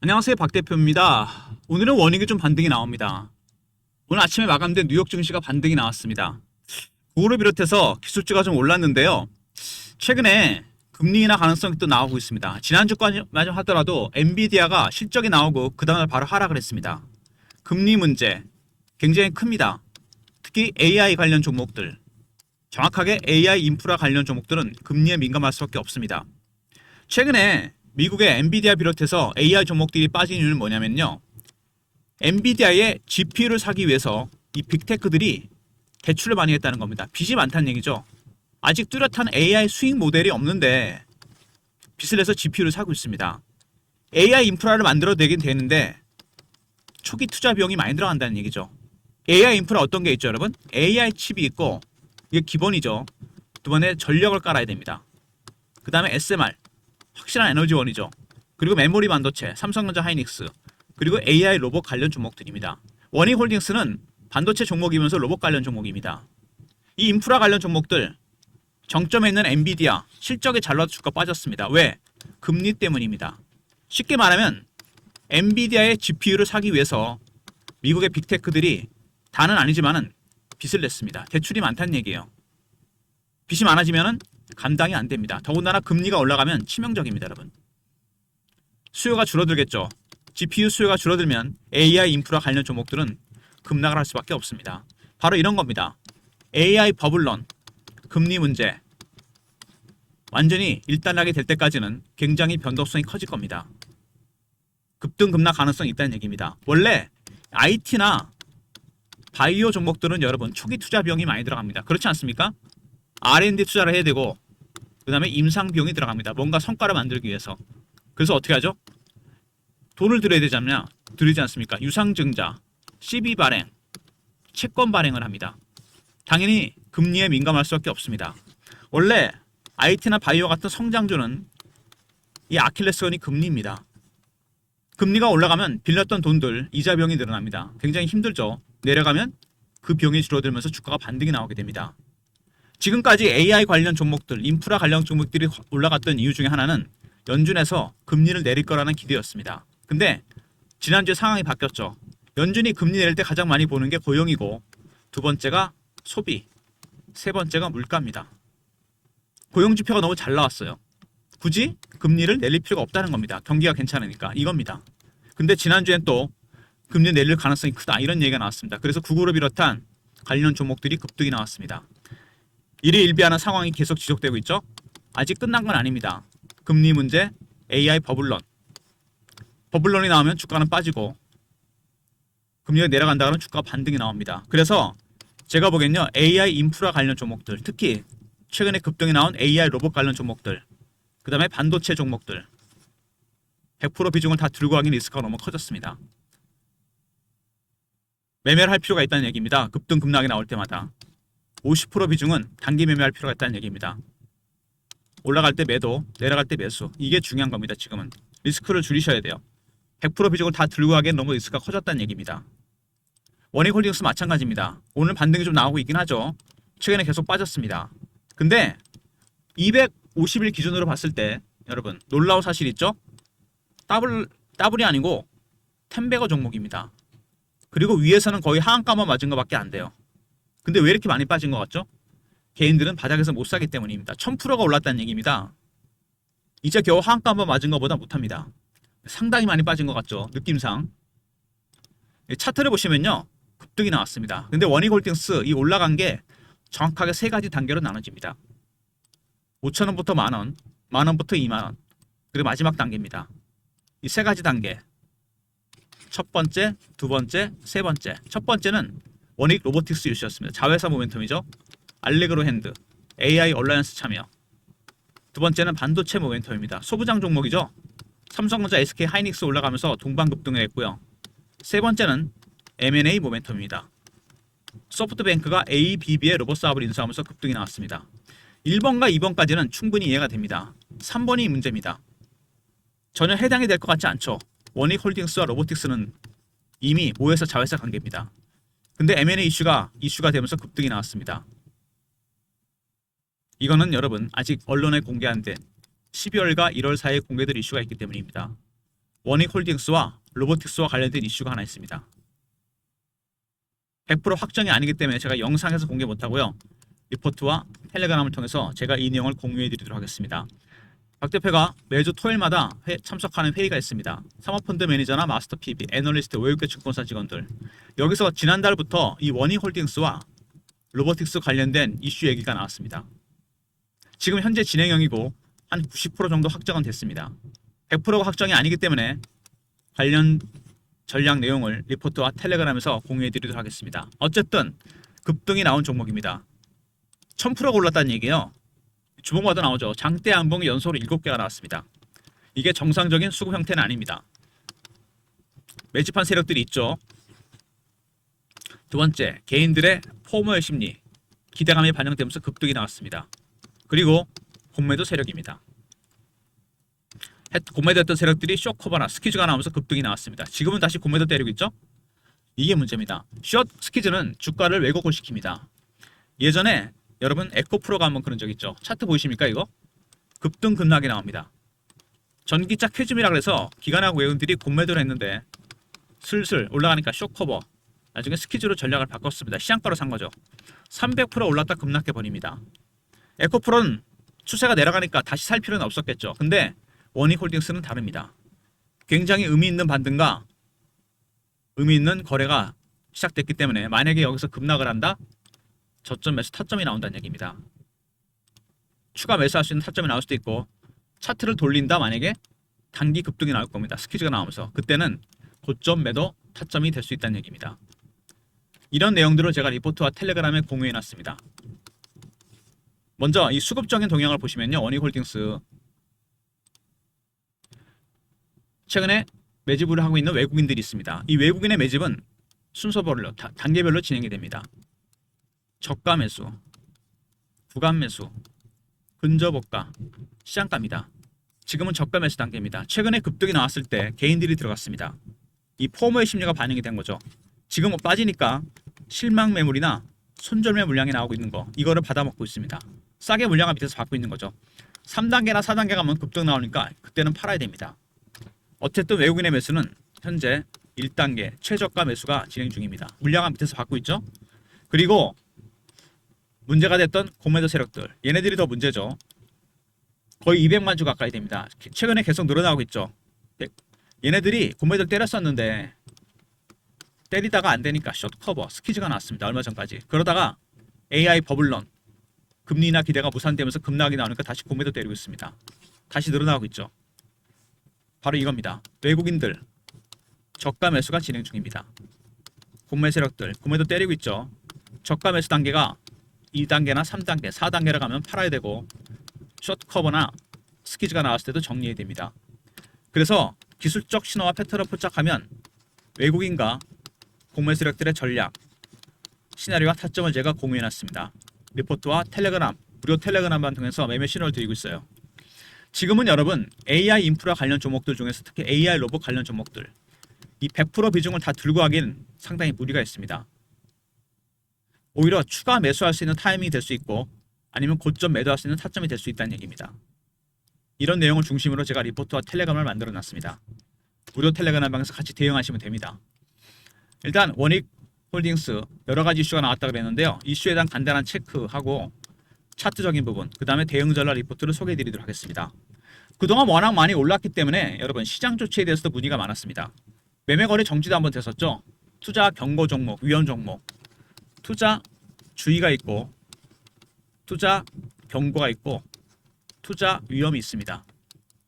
안녕하세요, 박 대표입니다. 오늘은 원익이 좀 반등이 나옵니다. 오늘 아침에 마감된 뉴욕 증시가 반등이 나왔습니다. 그거를 비롯해서 기술주가 좀 올랐는데요. 최근에 금리 인하 가능성이 또 나오고 있습니다. 지난주까지 하더라도 엔비디아가 실적이 나오고 그 다음날 바로 하락을 했습니다. 금리 문제 굉장히 큽니다. 특히 AI 관련 종목들, 정확하게 AI 인프라 관련 종목들은 금리에 민감할 수밖에 없습니다. 최근에 미국의 엔비디아 비롯해서 AI 종목들이 빠진 이유는 뭐냐면요. 엔비디아의 GPU를 사기 위해서 이 빅테크들이 대출을 많이 했다는 겁니다. 빚이 많다는 얘기죠. 아직 뚜렷한 AI 수익 모델이 없는데 빚을 내서 GPU를 사고 있습니다. AI 인프라를 만들어내긴 되는데 초기 투자 비용이 많이 들어간다는 얘기죠. AI 인프라 어떤 게 있죠, 여러분? AI 칩이 있고 이게 기본이죠. 두 번에 전력을 깔아야 됩니다. 그 다음에 SMR, 확실한 에너지원이죠. 그리고 메모리 반도체, 삼성전자 하이닉스, 그리고 AI 로봇 관련 종목들입니다. 원익홀딩스는 반도체 종목이면서 로봇 관련 종목입니다. 이 인프라 관련 종목들 정점에 있는 엔비디아 실적이 잘 나와도 주가 빠졌습니다. 왜? 금리 때문입니다. 쉽게 말하면 엔비디아의 GPU를 사기 위해서 미국의 빅테크들이 다는 아니지만은 빚을 냈습니다. 대출이 많다는 얘기예요. 빚이 많아지면은 감당이 안 됩니다. 더군다나 금리가 올라가면 치명적입니다, 여러분. 수요가 줄어들겠죠. GPU 수요가 줄어들면 AI 인프라 관련 종목들은 급락을 할 수밖에 없습니다. 바로 이런 겁니다. AI 버블런, 금리 문제 완전히 일단락이 될 때까지는 굉장히 변동성이 커질 겁니다. 급등 급락 가능성이 있다는 얘기입니다. 원래 IT나 바이오 종목들은 여러분 초기 투자 비용이 많이 들어갑니다. 그렇지 않습니까? R&D 투자를 해야 되고 그 다음에 임상 비용이 들어갑니다. 뭔가 성과를 만들기 위해서. 그래서 어떻게 하죠? 돈을 들여야 되잖아요. 들이지 않습니까? 유상증자, CB 발행, 채권 발행을 합니다. 당연히 금리에 민감할 수밖에 없습니다. 원래 IT나 바이오 같은 성장주는 이 아킬레스건이 금리입니다. 금리가 올라가면 빌렸던 돈들 이자 비용이 늘어납니다. 굉장히 힘들죠. 내려가면 그 비용이 줄어들면서 주가가 반등이 나오게 됩니다. 지금까지 AI 관련 종목들, 인프라 관련 종목들이 올라갔던 이유 중에 하나는 연준에서 금리를 내릴 거라는 기대였습니다. 근데 지난주에 상황이 바뀌었죠. 연준이 금리 내릴 때 가장 많이 보는 게 고용이고 두 번째가 소비, 세 번째가 물가입니다. 고용 지표가 너무 잘 나왔어요. 굳이 금리를 내릴 필요가 없다는 겁니다. 경기가 괜찮으니까 이겁니다. 근데 지난주엔 또 금리 내릴 가능성이 크다 이런 얘기가 나왔습니다. 그래서 구글을 비롯한 관련 종목들이 급등이 나왔습니다. 일희일비하는 상황이 계속 지속되고 있죠. 아직 끝난 건 아닙니다. 금리 문제, AI 버블런. 버블런이 나오면 주가는 빠지고 금리가 내려간다 그러면 주가가 반등이 나옵니다. 그래서 제가 보기엔요. AI 인프라 관련 종목들, 특히 최근에 급등이 나온 AI 로봇 관련 종목들, 그 다음에 반도체 종목들 100% 비중을 다 들고 가긴 리스크가 너무 커졌습니다. 매매를 할 필요가 있다는 얘기입니다. 급등 급락이 나올 때마다 50% 비중은 단기 매매할 필요가 있다는 얘기입니다. 올라갈 때 매도, 내려갈 때 매수. 이게 중요한 겁니다. 지금은 리스크를 줄이셔야 돼요. 100% 비중을 다 들고 가기엔 너무 리스크가 커졌다는 얘기입니다. 원익홀딩스 마찬가지입니다. 오늘 반등이 좀 나오고 있긴 하죠. 최근에 계속 빠졌습니다. 근데 250일 기준으로 봤을 때 여러분 놀라운 사실 있죠? 더블이 아니고 텐베거 종목입니다. 그리고 위에서는 거의 하한가만 맞은 것밖에 안 돼요. 근데 왜 이렇게 많이 빠진 것 같죠? 개인들은 바닥에서 못 사기 때문입니다. 1000%가 올랐다는 얘기입니다. 이제 겨우 하한가 한번 맞은 것보다 못합니다. 상당히 많이 빠진 것 같죠? 느낌상. 차트를 보시면요. 급등이 나왔습니다. 근데 원익홀딩스 이 올라간 게 정확하게 세 가지 단계로 나눠집니다. 5,000원부터 만원, 만원부터 2만원, 그리고 마지막 단계입니다. 이 세 가지 단계. 첫 번째, 두 번째, 세 번째. 첫 번째는 원익 로보틱스 이슈였습니다. 자회사 모멘텀이죠. 알레그로 핸드, AI 얼라이언스 참여. 두 번째는 반도체 모멘텀입니다. 소부장 종목이죠. 삼성전자, SK 하이닉스 올라가면서 동반급등을 했고요. 세 번째는 M&A 모멘텀입니다. 소프트뱅크가 ABB의 로봇 사업을 인수하면서 급등이 나왔습니다. 1번과 2번까지는 충분히 이해가 됩니다. 3번이 문제입니다. 전혀 해당이 될 것 같지 않죠. 원익홀딩스와 로보틱스는 이미 모회사 자회사 관계입니다. 근데 M&A 이슈가 되면서 급등이 나왔습니다. 이거는 여러분 아직 언론에 공개 안 된 12월과 1월 사이에 공개될 이슈가 있기 때문입니다. 원익홀딩스와 로보틱스와 관련된 이슈가 하나 있습니다. 100% 확정이 아니기 때문에 제가 영상에서 공개 못하고요. 리포트와 텔레그램을 통해서 제가 이 내용을 공유해 드리도록 하겠습니다. 박 대표가 매주 토요일마다 참석하는 회의가 있습니다. 사모펀드 매니저나 마스터 PB, 애널리스트, 외국계 증권사 직원들. 여기서 지난달부터 이 원익홀딩스와 로보틱스 관련된 이슈 얘기가 나왔습니다. 지금 현재 진행형이고 한 90% 정도 확정은 됐습니다. 100%가 확정이 아니기 때문에 관련 전략 내용을 리포트와 텔레그램에서 공유해 드리도록 하겠습니다. 어쨌든 급등이 나온 종목입니다. 1000%가 올랐다는 얘기예요. 주봉마다 나오죠. 장대 안봉이 연속으로 7개가 나왔습니다. 이게 정상적인 수급 형태는 아닙니다. 매집한 세력들이 있죠. 두 번째, 개인들의 포모의 심리, 기대감이 반영되면서 급등이 나왔습니다. 그리고 공매도 세력입니다. 공매도했던 세력들이 쇼커버나 스키즈가 나오면서 급등이 나왔습니다. 지금은 다시 공매도 때리고 있죠. 이게 문제입니다. 숏 스키즈는 주가를 왜곡을 시킵니다. 예전에 여러분 에코프로가 한번 그런 적 있죠. 차트 보이십니까 이거? 급등 급락이 나옵니다. 전기차 퀴즘이라 그래서 기관하고 외국인들이 공매도를 했는데 슬슬 올라가니까 쇼커버, 나중에 스키즈로 전략을 바꿨습니다. 시장가로 산 거죠. 300% 올랐다 급락해 버립니다. 에코프로는 추세가 내려가니까 다시 살 필요는 없었겠죠. 근데 원익홀딩스는 다릅니다. 굉장히 의미 있는 반등과 의미 있는 거래가 시작됐기 때문에 만약에 여기서 급락을 한다? 저점 매수 타점이 나온다는 얘기입니다. 추가 매수할 수 있는 타점이 나올 수도 있고 차트를 돌린다 만약에 단기 급등이 나올 겁니다. 스키즈가 나오면서 그때는 고점 매도 타점이 될 수 있다는 얘기입니다. 이런 내용들을 제가 리포트와 텔레그램에 공유해 놨습니다. 먼저 이 수급적인 동향을 보시면요. 원익홀딩스 최근에 매집을 하고 있는 외국인들이 있습니다. 이 외국인의 매집은 순서별로 단계별로 진행이 됩니다. 저가 매수, 구간 매수, 근저고가, 시장가입니다. 지금은 저가 매수 단계입니다. 최근에 급등이 나왔을 때 개인들이 들어갔습니다. 이 포모의 심리가 반영이 된 거죠. 지금 빠지니까 실망 매물이나 손절매 물량이 나오고 있는 거 이거를 받아먹고 있습니다. 싸게 물량을 밑에서 받고 있는 거죠. 3단계나 4단계 가면 급등 나오니까 그때는 팔아야 됩니다. 어쨌든 외국인의 매수는 현재 1단계 최저가 매수가 진행 중입니다. 물량을 밑에서 받고 있죠. 그리고 문제가 됐던 공매도 세력들 얘네들이 더 문제죠. 거의 200만 주 가까이 됩니다. 최근에 계속 늘어나고 있죠. 얘네들이 공매도를 때렸었는데 때리다가 안 되니까 숏커버, 스키즈가 나왔습니다. 얼마 전까지. 그러다가 AI 버블런, 금리나 기대가 무산되면서 급락이 나오니까 다시 공매도 때리고 있습니다. 다시 늘어나고 있죠. 바로 이겁니다. 외국인들 저가 매수가 진행 중입니다. 공매 세력들 공매도 때리고 있죠. 저가 매수 단계가 2단계나 3단계, 4단계로 가면 팔아야 되고 숏커버나 스키즈가 나왔을 때도 정리해야 됩니다. 그래서 기술적 신호와 패턴을 포착하면 외국인과 공매 세력들의 전략, 시나리오와 타점을 제가 공유해놨습니다. 리포트와 텔레그램, 무료 텔레그램만 통해서 매매 신호를 드리고 있어요. 지금은 여러분 AI 인프라 관련 종목들 중에서 특히 AI 로봇 관련 종목들 이 100% 비중을 다 들고 하기는 상당히 무리가 있습니다. 오히려 추가 매수할 수 있는 타이밍이 될 수 있고 아니면 고점 매도할 수 있는 타점이 될 수 있다는 얘기입니다. 이런 내용을 중심으로 제가 리포트와 텔레그램을 만들어 놨습니다. 무료 텔레그램 방에서 같이 대응하시면 됩니다. 일단 원익홀딩스 여러 가지 이슈가 나왔다 그랬는데요. 이슈에 대한 간단한 체크하고 차트적인 부분, 그 다음에 대응 전략 리포트를 소개해 드리도록 하겠습니다. 그동안 워낙 많이 올랐기 때문에 여러분 시장 조치에 대해서도 문의가 많았습니다. 매매 거래 정지도 한번 됐었죠. 투자 경고 종목, 위험 종목, 투자 주의가 있고 투자 경고가 있고 투자 위험이 있습니다.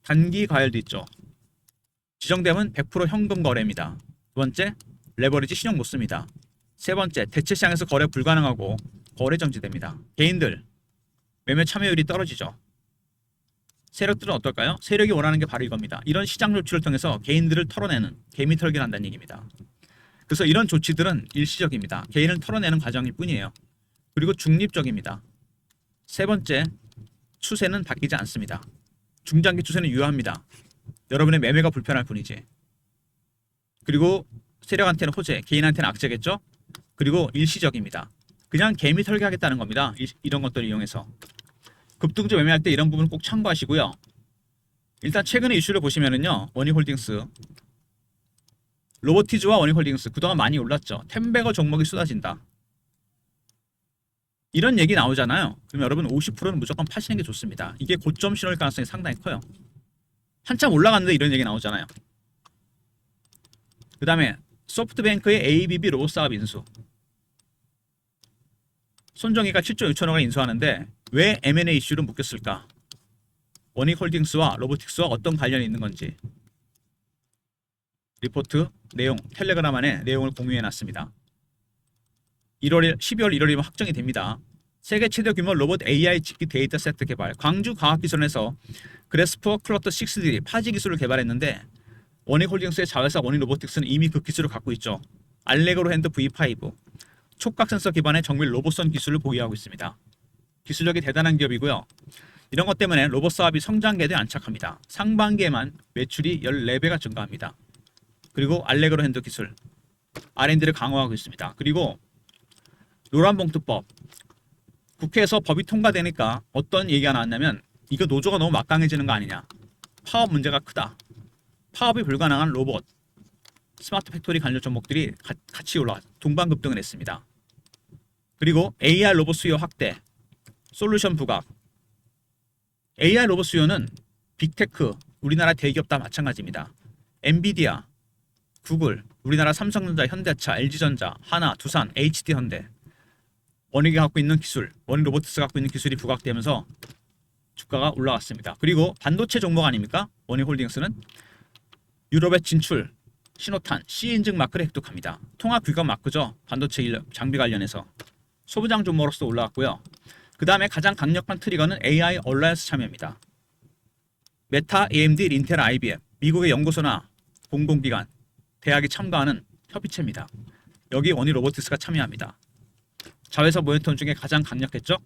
단기 과열도 있죠. 지정되면 100% 현금 거래입니다. 두 번째, 레버리지 신용 못 씁니다. 세 번째, 대체 시장에서 거래 불가능하고 거래 정지됩니다. 개인들 매매 참여율이 떨어지죠. 세력들은 어떨까요? 세력이 원하는 게 바로 이겁니다. 이런 시장 조치를 통해서 개인들을 털어내는 개미 털기를 한다는 얘기입니다. 그래서 이런 조치들은 일시적입니다. 개인을 털어내는 과정일 뿐이에요. 그리고 중립적입니다. 세 번째, 추세는 바뀌지 않습니다. 중장기 추세는 유효합니다. 여러분의 매매가 불편할 뿐이지. 그리고 세력한테는 호재, 개인한테는 악재겠죠? 그리고 일시적입니다. 그냥 개미 털기 하겠다는 겁니다. 이런 것들을 이용해서. 급등주 매매할 때 이런 부분 꼭 참고하시고요. 일단 최근의 이슈를 보시면은요. 원익홀딩스, 로보티즈와 원익홀딩스 그동안 많이 올랐죠. 템베거 종목이 쏟아진다. 이런 얘기 나오잖아요. 그럼 여러분 50%는 무조건 파시는 게 좋습니다. 이게 고점 신호일 가능성이 상당히 커요. 한참 올라갔는데 이런 얘기 나오잖아요. 그 다음에 소프트뱅크의 ABB 로봇사업 인수. 손정희가 7조 6천억을 인수하는데 왜 M&A 이슈를 묶였을까? 원익홀딩스와 로보틱스와 어떤 관련이 있는 건지 리포트 내용 텔레그램 안에 내용을 공유해놨습니다. 12월 1월이면 확정이 됩니다. 세계 최대 규모 로봇 AI 집기 데이터 세트 개발. 광주 과학기술원에서 그래스퍼 클러스터 6D 파지 기술을 개발했는데 원익홀딩스의 자회사 원익로보틱스는 이미 그 기술을 갖고 있죠. 알레그로 핸드 V5 촉각 센서 기반의 정밀 로봇선 기술을 보유하고 있습니다. 기술력이 대단한 기업이고요. 이런 것 때문에 로봇 사업이 성장궤도에 안착합니다. 상반기에만 매출이 14배가 증가합니다. 그리고 알레그로 핸드 기술 R&D를 강화하고 있습니다. 그리고 노란봉투법 국회에서 법이 통과되니까 어떤 얘기가 나왔냐면 이거 노조가 너무 막강해지는 거 아니냐. 파업 문제가 크다. 파업이 불가능한 로봇, 스마트 팩토리 관련 종목들이 같이 올라 동반급등을 했습니다. 그리고 AR 로봇 수요 확대, 솔루션 부각. AI 로봇 수요는 빅테크, 우리나라 대기업 다 마찬가지입니다. 엔비디아, 구글, 우리나라 삼성전자, 현대차, LG전자, 하나, 두산, HD현대 원익이 갖고 있는 기술, 원익로보틱스 갖고 있는 기술이 부각되면서 주가가 올라갔습니다. 그리고 반도체 종목 아닙니까? 원익홀딩스는 유럽의 진출, 신호탄, C인증 마크를 획득합니다. 통합 규격 마크죠. 반도체 장비 관련해서 소부장 종목으로서 올라왔고요. 그 다음에 가장 강력한 트리거는 AI 얼라이언스 참여입니다. 메타, AMD, 인텔, IBM, 미국의 연구소나 공공기관, 대학이 참가하는 협의체입니다. 여기 원익로보틱스가 참여합니다. 자회사 모멘텀 중에 가장 강력했죠.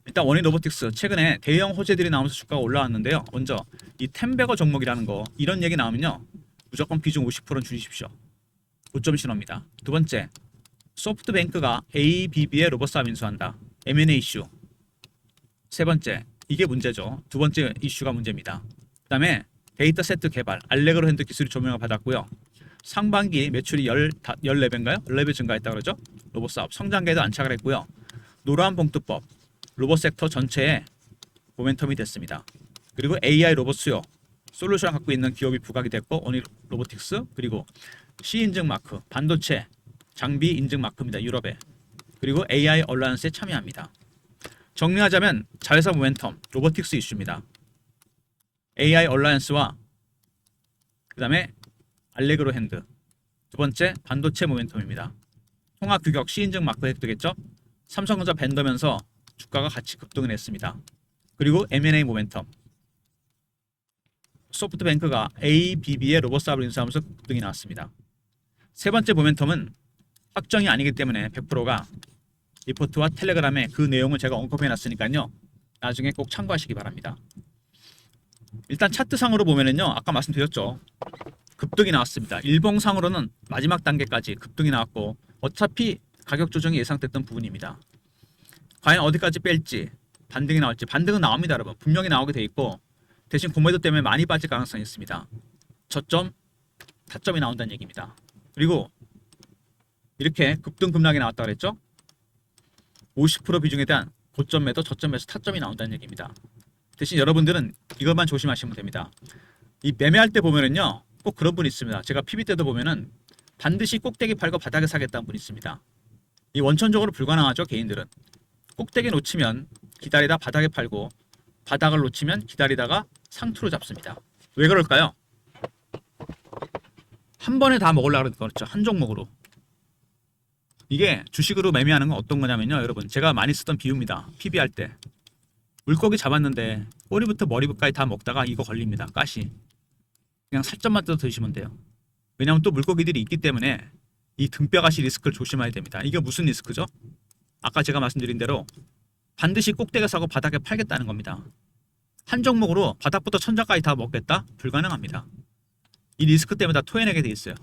일단 원익로보틱스 최근에 대형 호재들이 나오면서 주가가 올라왔는데요. 먼저 이 템베거 종목이라는 거 이런 얘기 나오면요. 무조건 비중 50%는 줄이십시오. 고점 신호입니다. 두 번째, 소프트뱅크가 ABB의 로봇사업 인수한다. M&A 이슈. 세 번째, 이게 문제죠. 두 번째 이슈가 문제입니다. 그 다음에 데이터 세트 개발, 알레그로 핸드 기술이 조명을 받았고요. 상반기 매출이 14배인가요? 14배 증가했다 그러죠? 로봇사업 성장궤도 안착을 했고요. 노란봉투법, 로봇 섹터 전체에 모멘텀이 됐습니다. 그리고 AI 로봇 수요, 솔루션을 갖고 있는 기업이 부각이 됐고 원익로보틱스, 그리고 C인증 마크, 반도체, 장비 인증 마크입니다. 유럽에. 그리고 AI 얼라이언스에 참여합니다. 정리하자면 자회사 모멘텀, 로보틱스 이슈입니다. AI 얼라이언스와 그 다음에 알레그로 핸드. 두 번째, 반도체 모멘텀입니다. 통합 규격 C인증 마크 획득했죠. 삼성전자 밴더면서 주가가 같이 급등을 했습니다. 그리고 M&A 모멘텀. 소프트뱅크가 ABB의 로봇 사업을 인수하면서 급등이 나왔습니다. 세 번째 모멘텀은 확정이 아니기 때문에 100%가 리포트와 텔레그램에 그 내용을 제가 언급해 놨으니까요. 나중에 꼭 참고하시기 바랍니다. 일단 차트상으로 보면은요. 아까 말씀드렸죠. 급등이 나왔습니다. 일봉상으로는 마지막 단계까지 급등이 나왔고 어차피 가격 조정이 예상됐던 부분입니다. 과연 어디까지 뺄지 반등이 나올지 반등은 나옵니다. 여러분. 분명히 나오게 돼 있고 대신 공매도 때문에 많이 빠질 가능성이 있습니다. 저점, 타점이 나온다는 얘기입니다. 그리고 이렇게 급등 급락이 나왔다 그랬죠? 50% 비중에 대한 고점 매도, 저점 매수, 타점이 나온다는 얘기입니다. 대신 여러분들은 이것만 조심하시면 됩니다. 이 매매할 때 보면은요, 꼭 그런 분이 있습니다. 제가 PB 때도 보면은 반드시 꼭대기 팔고 바닥에 사겠다는 분이 있습니다. 이 원천적으로 불가능하죠, 개인들은. 꼭대기 놓치면 기다리다 바닥에 팔고 바닥을 놓치면 기다리다가 상투로 잡습니다. 왜 그럴까요? 한 번에 다 먹으려고 그랬죠. 한 종목으로. 이게 주식으로 매매하는 건 어떤 거냐면요. 여러분 제가 많이 쓰던 비유입니다. PB 할 때. 물고기 잡았는데 꼬리부터 머리까지 다 먹다가 이거 걸립니다. 가시. 그냥 살점만 뜯어 드시면 돼요. 왜냐하면 또 물고기들이 있기 때문에 이 등뼈가시 리스크를 조심해야 됩니다. 이게 무슨 리스크죠? 아까 제가 말씀드린 대로 반드시 꼭대기 사고 바닥에 팔겠다는 겁니다. 한 종목으로 바닥부터 천장까지 다 먹겠다? 불가능합니다. 이 리스크 때문에 다 토해내게 돼 있어요.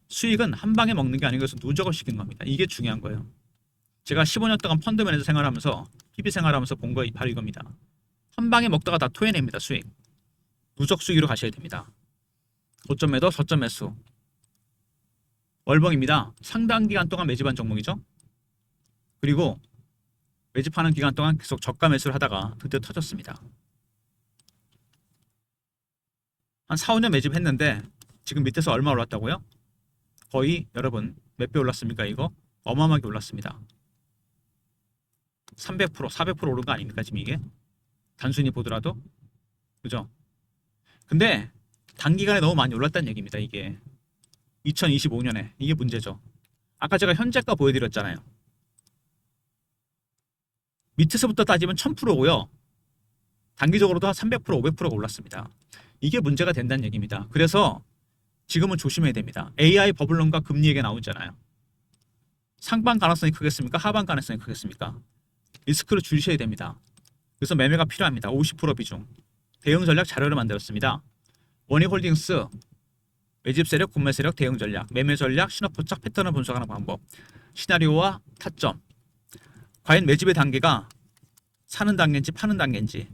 수익은 한 방에 먹는 게 아니고 누적을 시키는 겁니다. 이게 중요한 거예요. 제가 15년 동안 펀드 매니저 생활하면서 PB 생활하면서 본 거 바로 이겁니다. 한 방에 먹다가 다 토해냅니다. 수익. 누적 수익으로 가셔야 됩니다. 고점 매도, 저점 매수. 월봉입니다. 상당 기간 동안 매집한 종목이죠. 그리고 매집하는 기간 동안 계속 저가 매수를 하다가 그때 터졌습니다. 한 4, 5년 매집했는데 지금 밑에서 얼마 올랐다고요? 거의 여러분 몇 배 올랐습니까? 이거 어마어마하게 올랐습니다. 300%, 400% 오른 거 아닙니까? 지금 이게 단순히 보더라도 그죠? 근데 단기간에 너무 많이 올랐다는 얘기입니다. 이게 2025년에 이게 문제죠. 아까 제가 현재가 보여드렸잖아요. 밑에서부터 따지면 1000%고요. 단기적으로도 한 300%, 500%가 올랐습니다. 이게 문제가 된다는 얘기입니다. 그래서 지금은 조심해야 됩니다. AI 버블론과 금리 얘기 나오잖아요. 상방 가능성이 크겠습니까? 하방 가능성이 크겠습니까? 리스크를 줄이셔야 됩니다. 그래서 매매가 필요합니다. 50% 비중. 대응 전략 자료를 만들었습니다. 원익홀딩스 매집 세력, 구매 세력, 대응 전략, 매매 전략, 신호 포착, 패턴을 분석하는 방법, 시나리오와 타점. 과연 매집의 단계가 사는 단계인지 파는 단계인지,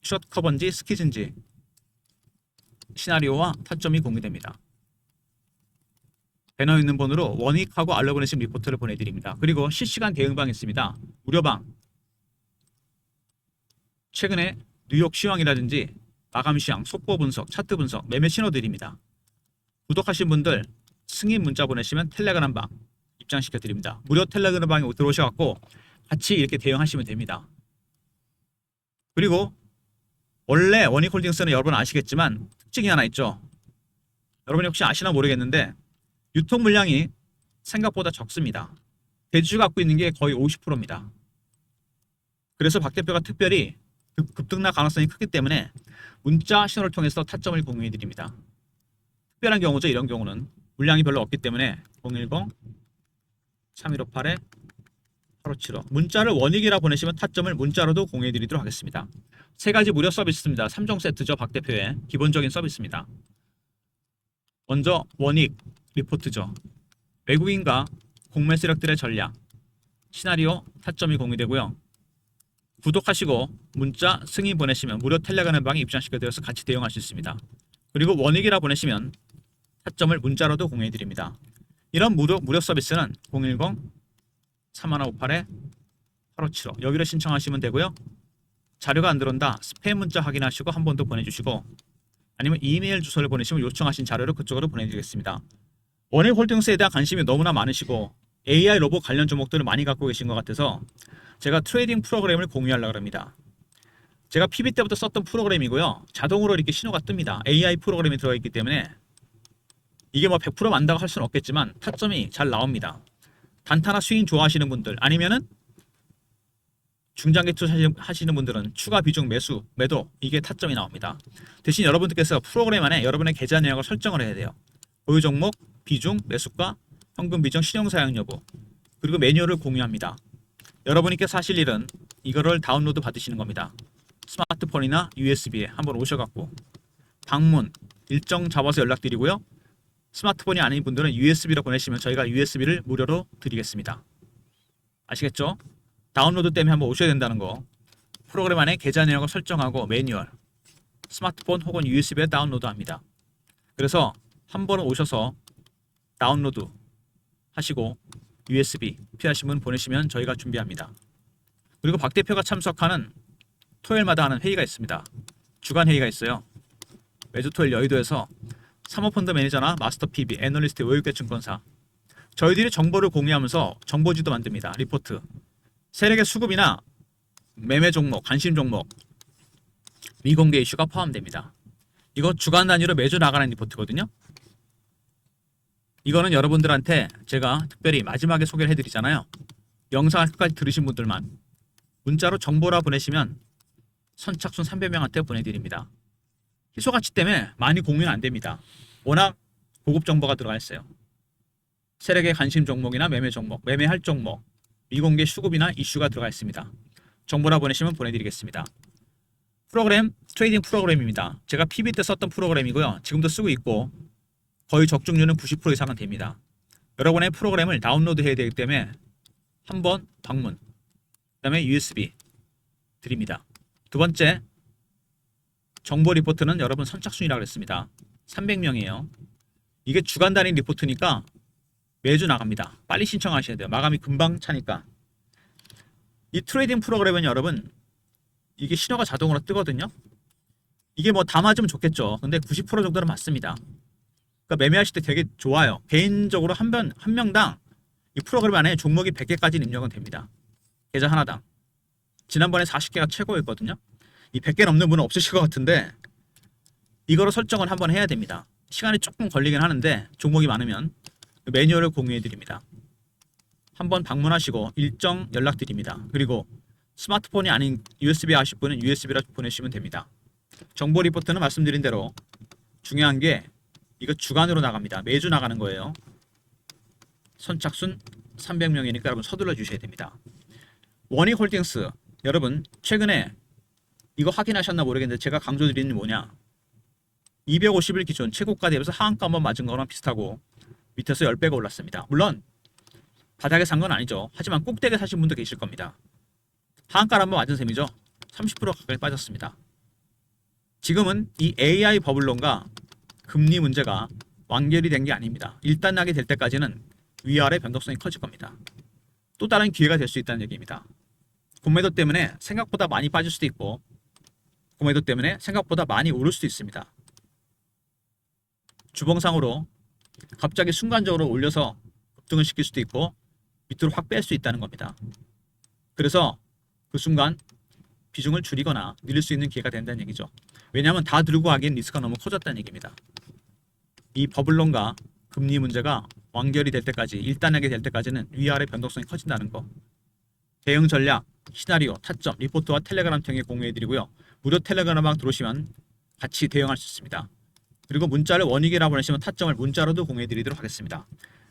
숏 커버인지 스키즈인지 시나리오와 타점이 공유됩니다. 배너 있는 번호로 원익하고 알려보내신 리포트를 보내드립니다. 그리고 실시간 대응방 있습니다. 무료방. 최근에 뉴욕 시황이라든지 마감 시황, 속보 분석, 차트 분석, 매매 신호 드립니다. 구독하신 분들 승인 문자 보내시면 텔레그램 방 입장시켜 드립니다. 무료 텔레그램 방에 들어오셔갖고 같이 이렇게 대응하시면 됩니다. 그리고 원래 원익홀딩스는 여러분 아시겠지만 특징이 하나 있죠. 여러분이 혹시 아시나 모르겠는데 유통 물량이 생각보다 적습니다. 대주주가 갖고 있는 게 거의 50%입니다. 그래서 박 대표가 특별히 급등락 가능성이 크기 때문에 문자 신호를 통해서 타점을 공유해 드립니다. 특별한 경우죠. 이런 경우는 물량이 별로 없기 때문에 010-3158-8575 문자를 원익이라 보내시면 타점을 문자로도 공유해 드리도록 하겠습니다. 세 가지 무료 서비스입니다. 3종 세트죠. 박 대표의 기본적인 서비스입니다. 먼저 원익 리포트죠. 외국인과 공매 세력들의 전략, 시나리오, 타점이 공유되고요. 구독하시고 문자 승인 보내시면 무료 텔레그램 방에 입장시켜드려서 같이 대응할 수 있습니다. 그리고 원익이라 보내시면 타점을 문자로도 공유해 드립니다. 이런 무료 서비스는 010-3158-8575 여기로 신청하시면 되고요. 자료가 안 들어온다. 스팸 문자 확인하시고 한 번 더 보내주시고 아니면 이메일 주소를 보내시면 요청하신 자료를 그쪽으로 보내드리겠습니다. 원익홀딩스에 대한 관심이 너무나 많으시고 AI 로봇 관련 종목들을 많이 갖고 계신 것 같아서 제가 트레이딩 프로그램을 공유하려고 합니다. 제가 PB 때부터 썼던 프로그램이고요. 자동으로 이렇게 신호가 뜹니다. AI 프로그램이 들어있기 때문에 이게 뭐 100% 만다고 할 수는 없겠지만 타점이 잘 나옵니다. 단타나 스윙 좋아하시는 분들 아니면은 중장기 투자하시는 분들은 추가 비중 매수, 매도 이게 타점이 나옵니다. 대신 여러분들께서 프로그램 안에 여러분의 계좌 내역을 설정을 해야 돼요. 보유 종목, 비중, 매수가, 현금 비중, 신용 사용 여부 그리고 매뉴얼을 공유합니다. 여러분께서 하실 일은 이거를 다운로드 받으시는 겁니다. 스마트폰이나 USB에 한번 오셔갖고 방문 일정 잡아서 연락드리고요. 스마트폰이 아닌 분들은 USB로 보내시면 저희가 USB를 무료로 드리겠습니다. 아시겠죠? 다운로드 때문에 한번 오셔야 된다는 거. 프로그램 안에 계좌 내역을 설정하고 매뉴얼 스마트폰 혹은 USB에 다운로드합니다. 그래서 한번 오셔서 다운로드 하시고 USB 필요하신 분 보내시면 저희가 준비합니다. 그리고 박 대표가 참석하는 토요일마다 하는 회의가 있습니다. 주간 회의가 있어요. 매주 토요일 여의도에서 사모펀드 매니저나 마스터 PB, 애널리스트, 외국대증권사 저희들이 정보를 공유하면서 정보지도 만듭니다. 리포트 세력의 수급이나 매매 종목, 관심 종목, 미공개 이슈가 포함됩니다. 이거 주간 단위로 매주 나가는 리포트거든요. 이거는 여러분들한테 제가 특별히 마지막에 소개를 해드리잖아요. 영상을 끝까지 들으신 분들만 문자로 정보라 보내시면 선착순 300명한테 보내드립니다. 희소가치 때문에 많이 공유는 안됩니다. 워낙 고급 정보가 들어가 있어요. 세력의 관심 종목이나 매매 종목, 매매할 종목, 미공개 수급이나 이슈가 들어가 있습니다. 정보라 보내시면 보내드리겠습니다. 프로그램, 트레이딩 프로그램입니다. 제가 PB 때 썼던 프로그램이고요. 지금도 쓰고 있고 거의 적중률은 90% 이상은 됩니다. 여러분의 프로그램을 다운로드 해야 되기 때문에 한번 방문, 그 다음에 USB 드립니다. 두 번째 정보 리포트는 여러분 선착순이라고 그랬습니다. 300명이에요. 이게 주간 단위 리포트니까 매주 나갑니다. 빨리 신청하셔야 돼요. 마감이 금방 차니까. 이 트레이딩 프로그램은 여러분 이게 신호가 자동으로 뜨거든요. 이게 뭐 다 맞으면 좋겠죠. 근데 90% 정도는 맞습니다. 그러니까 매매하실 때 되게 좋아요. 개인적으로 한 명당 이 프로그램 안에 종목이 100개까지 입력은 됩니다. 계좌 하나당. 지난번에 40개가 최고였거든요. 이 100개 넘는 분은 없으실 것 같은데 이거로 설정을 한번 해야 됩니다. 시간이 조금 걸리긴 하는데 종목이 많으면 매뉴얼을 공유해 드립니다. 한번 방문하시고 일정 연락 드립니다. 그리고 스마트폰이 아닌 USB 하실 분은 USB로 보내시면 됩니다. 정보 리포트는 말씀드린 대로 중요한 게 이거 주간으로 나갑니다. 매주 나가는 거예요. 선착순 300명이니까 여러분 서둘러 주셔야 됩니다. 원익홀딩스 여러분 최근에 이거 확인하셨나 모르겠는데 제가 강조드리는 게 뭐냐, 250일 기준 최고가 대비해서 하한가 한번 맞은 거랑 비슷하고 밑에서 10배가 올랐습니다. 물론 바닥에 산 건 아니죠. 하지만 꼭대기에 사신 분도 계실 겁니다. 하한가를 한번 맞은 셈이죠. 30% 가까이 빠졌습니다. 지금은 이 AI 버블론과 금리 문제가 완결이 된 게 아닙니다. 일단락이 될 때까지는 위아래 변동성이 커질 겁니다. 또 다른 기회가 될 수 있다는 얘기입니다. 공매도 때문에 생각보다 많이 빠질 수도 있고 공매도 때문에 생각보다 많이 오를 수도 있습니다. 주봉상으로 갑자기 순간적으로 올려서 급등을 시킬 수도 있고 밑으로 확 뺄 수 있다는 겁니다. 그래서 그 순간 비중을 줄이거나 늘릴 수 있는 기회가 된다는 얘기죠. 왜냐하면 다 들고 하기엔 리스크가 너무 커졌다는 얘기입니다. 이 버블론과 금리 문제가 완결이 될 때까지, 일단락이 될 때까지는 위아래 변동성이 커진다는 거. 대응 전략, 시나리오, 타점, 리포트와 텔레그램 통해 공유해드리고요. 무료 텔레그램방 들어오시면 같이 대응할 수 있습니다. 그리고 문자를 원익이라고 보내시면 타점을 문자로도 공유해드리도록 하겠습니다.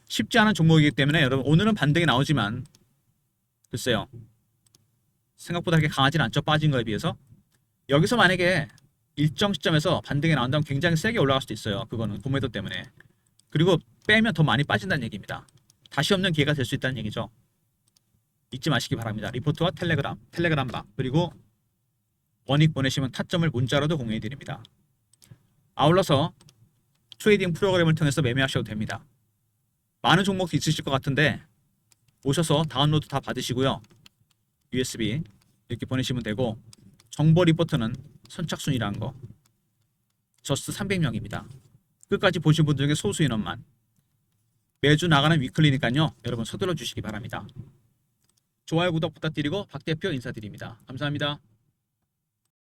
쉽지 않은 종목이기 때문에 여러분 오늘은 반등이 나오지만 글쎄요, 생각보다 그렇게 강하진 않죠. 빠진 거에 비해서. 여기서 만약에 일정 시점에서 반등이 나온다면 굉장히 세게 올라갈 수도 있어요. 그거는 공매도 때문에. 그리고 빼면 더 많이 빠진다는 얘기입니다. 다시 없는 기회가 될 수 있다는 얘기죠. 잊지 마시기 바랍니다. 리포트와 텔레그램방, 그리고 원익 보내시면 타점을 문자로도 공유해 드립니다. 아울러서 트레이딩 프로그램을 통해서 매매하셔도 됩니다. 많은 종목이 있으실 것 같은데 오셔서 다운로드 다 받으시고요. USB 이렇게 보내시면 되고, 정보 리포트는 선착순이라는 거 저스트 300명입니다. 끝까지 보신 분들 중에 소수 인원만. 매주 나가는 위클리니까요. 여러분 서둘러 주시기 바랍니다. 좋아요, 구독 부탁드리고 박 대표 인사드립니다. 감사합니다.